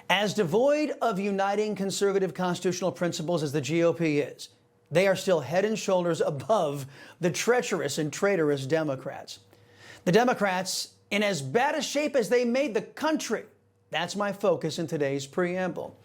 As devoid of uniting conservative constitutional principles as the GOP is, they are still head and shoulders above the treacherous and traitorous Democrats. The Democrats in as bad a shape as they made the country. That's my focus in today's preamble.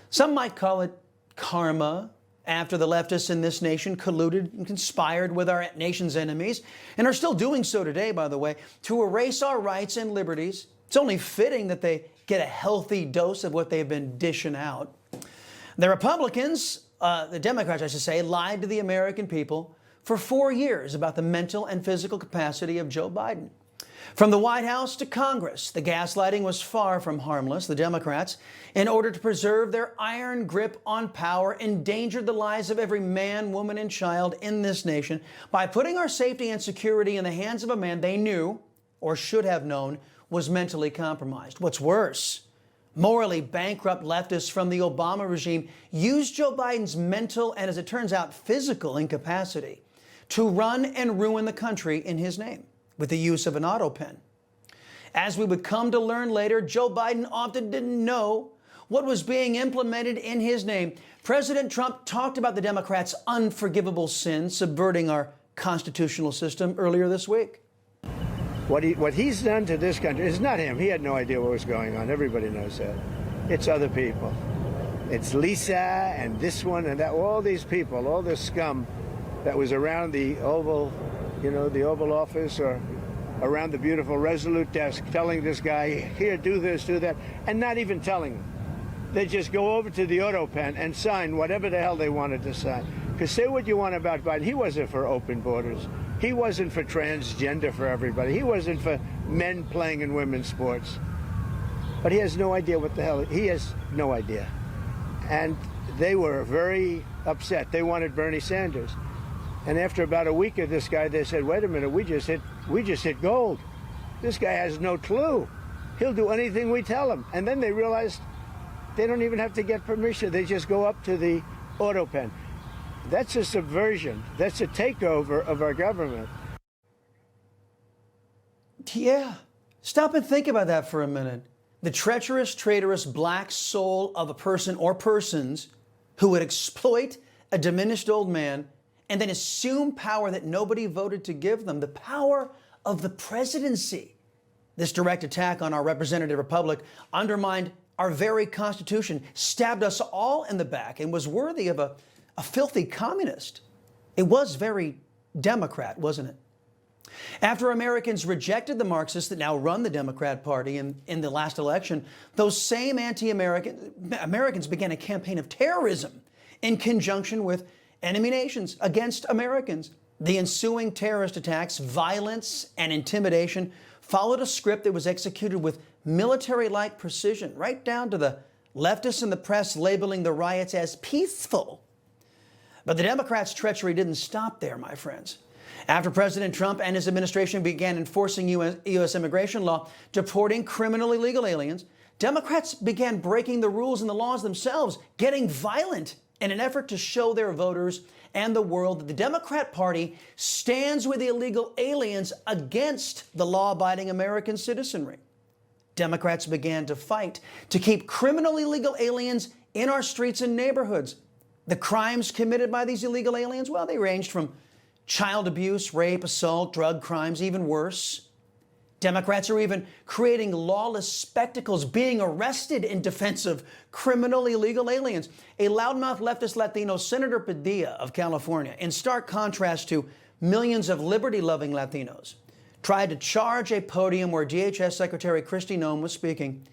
Some might call it karma, after the leftists in this nation colluded and conspired with our nation's enemies, and are still doing so today, by the way, to erase our rights and liberties. It's only fitting that they get a healthy dose of what they've been dishing out. The Republicans, the Democrats, I should say, lied to the American people for 4 years about the mental and physical capacity of Joe Biden. From the White House to Congress, the gaslighting was far from harmless. The Democrats, in order to preserve their iron grip on power, endangered the lives of every man, woman, and child in this nation by putting our safety and security in the hands of a man they knew, or should have known, was mentally compromised. What's worse, morally bankrupt leftists from the Obama regime used Joe Biden's mental and, as it turns out, physical incapacity to run and ruin the country in his name with the use of an auto pen. As we would come to learn later, Joe Biden often didn't know what was being implemented in his name. President Trump talked about the Democrats' unforgivable sin subverting our constitutional system earlier this week. What he's done to this country is not him. He had no idea what was going on. Everybody knows that. It's other people. It's Lisa and this one and that. All these people, all this scum that was around the Oval, the Oval Office or around the beautiful Resolute desk telling this guy, here, do this, do that, and not even telling him. They just go over to the auto pen and sign whatever the hell they wanted to sign. Because say what you want about Biden, he wasn't for open borders. He wasn't for transgender for everybody. He wasn't for men playing in women's sports. But he has no idea what the hell, he has no idea. And they were very upset. They wanted Bernie Sanders. And after about a week of this guy, they said, wait a minute, we just hit gold. This guy has no clue. He'll do anything we tell him. And then they realized they don't even have to get permission. They just go up to the auto pen. That's a subversion. That's a takeover of our government. Yeah. Stop and think about that for a minute. The treacherous, traitorous black soul of a person or persons who would exploit a diminished old man and then assume power that nobody voted to give them, the power of the presidency. This direct attack on our representative republic undermined our very Constitution, stabbed us all in the back, and was worthy of a filthy communist. It was very Democrat, wasn't it? After Americans rejected the Marxists that now run the Democrat Party in the last election, those same Americans began a campaign of terrorism in conjunction with enemy nations against Americans. The ensuing terrorist attacks, violence, and intimidation followed a script that was executed with military-like precision, right down to the leftists and the press labeling the riots as peaceful. But the Democrats' treachery didn't stop there, my friends. After President Trump and his administration began enforcing U.S. immigration law, deporting criminally illegal aliens, Democrats began breaking the rules and the laws themselves, getting violent in an effort to show their voters and the world that the Democrat Party stands with the illegal aliens against the law-abiding American citizenry. Democrats began to fight to keep criminally illegal aliens in our streets and neighborhoods. The crimes committed by these illegal aliens, well, they ranged from child abuse, rape, assault, drug crimes, even worse. Democrats are even creating lawless spectacles, being arrested in defense of criminal illegal aliens. A loudmouth leftist Latino, Senator Padilla of California, in stark contrast to millions of liberty-loving Latinos, tried to charge a podium where DHS Secretary Kristi Noem was speaking.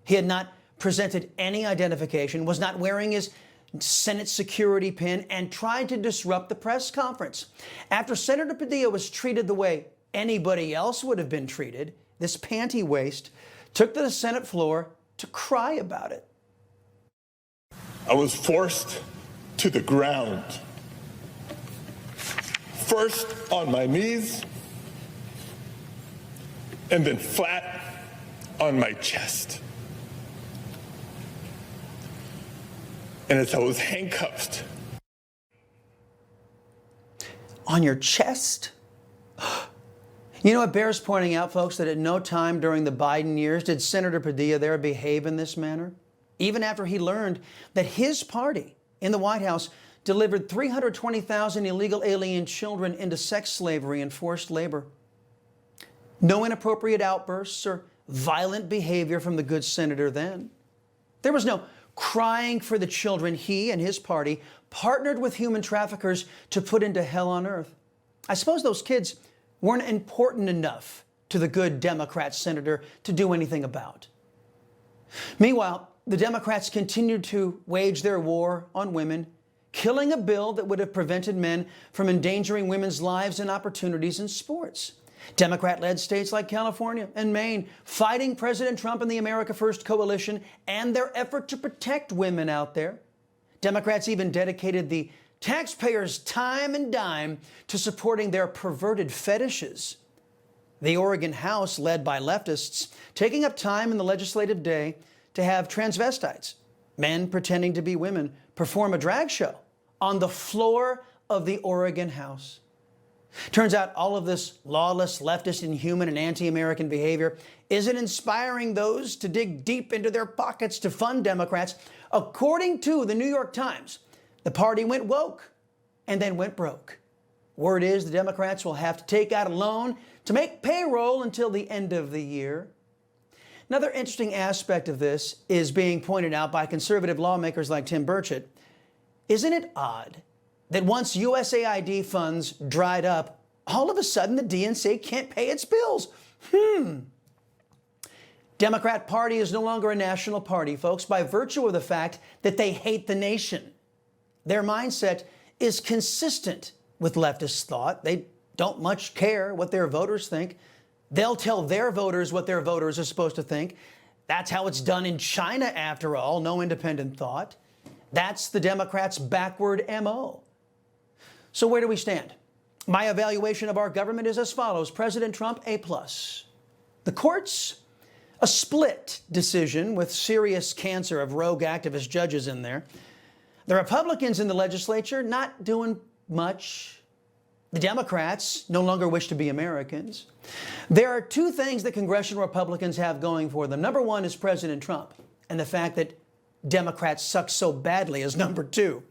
He had not presented any identification, was not wearing his Senate security pin, and tried to disrupt the press conference. After Senator Padilla was treated the way anybody else would have been treated, this panty waste took to the Senate floor to cry about it. I was forced to the ground. First on my knees, and then flat on my chest. And as I was handcuffed. On your chest? You know, it bears pointing out, folks, that at no time during the Biden years did Senator Padilla there behave in this manner. even after he learned that his party in the White House delivered 320,000 illegal alien children into sex slavery and forced labor. No inappropriate outbursts or violent behavior from the good senator then. There was no crying for the children he and his party partnered with human traffickers to put into hell on earth. I suppose those kids weren't important enough to the good Democrat senator to do anything about. Meanwhile, the Democrats continued to wage their war on women, killing a bill that would have prevented men from endangering women's lives and opportunities in sports. Democrat-led states like California and Maine fighting President Trump and the America First coalition and their effort to protect women out there. Democrats even dedicated the taxpayers' time and dime to supporting their perverted fetishes. The Oregon House, led by leftists, taking up time in the legislative day to have transvestites, men pretending to be women, perform a drag show on the floor of the Oregon House. Turns out all of this lawless, leftist, inhuman, and anti-American behavior isn't inspiring those to dig deep into their pockets to fund Democrats. According to the New York Times, the party went woke and then went broke. Word is the Democrats will have to take out a loan to make payroll until the end of the year. Another interesting aspect of this is being pointed out by conservative lawmakers like Tim Burchett. Isn't it odd that once USAID funds dried up, all of a sudden the DNC can't pay its bills? Democrat Party is no longer a national party, folks, by virtue of the fact that they hate the nation. Their mindset is consistent with leftist thought. They don't much care what their voters think. They'll tell their voters what their voters are supposed to think. That's how it's done in China, after all, no independent thought. That's the Democrats' backward MO. So where do we stand? My evaluation of our government is as follows. President Trump, A+. The courts, a split decision with serious cancer of rogue activist judges in there. The Republicans in the legislature not doing much. The Democrats no longer wish to be Americans. There are two things that congressional Republicans have going for them. Number one is President Trump, and the fact that Democrats suck so badly is number two.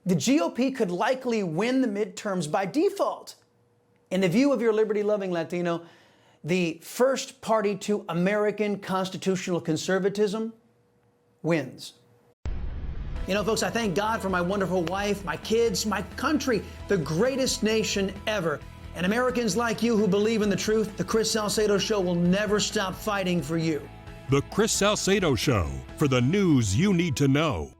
The GOP could likely win the midterms by default. In the view of your liberty-loving Latino, the first party to American constitutional conservatism wins. You know, folks, I thank God for my wonderful wife, my kids, my country, the greatest nation ever. And Americans like you who believe in the truth, the Chris Salcedo Show will never stop fighting for you. The Chris Salcedo Show, for the news you need to know.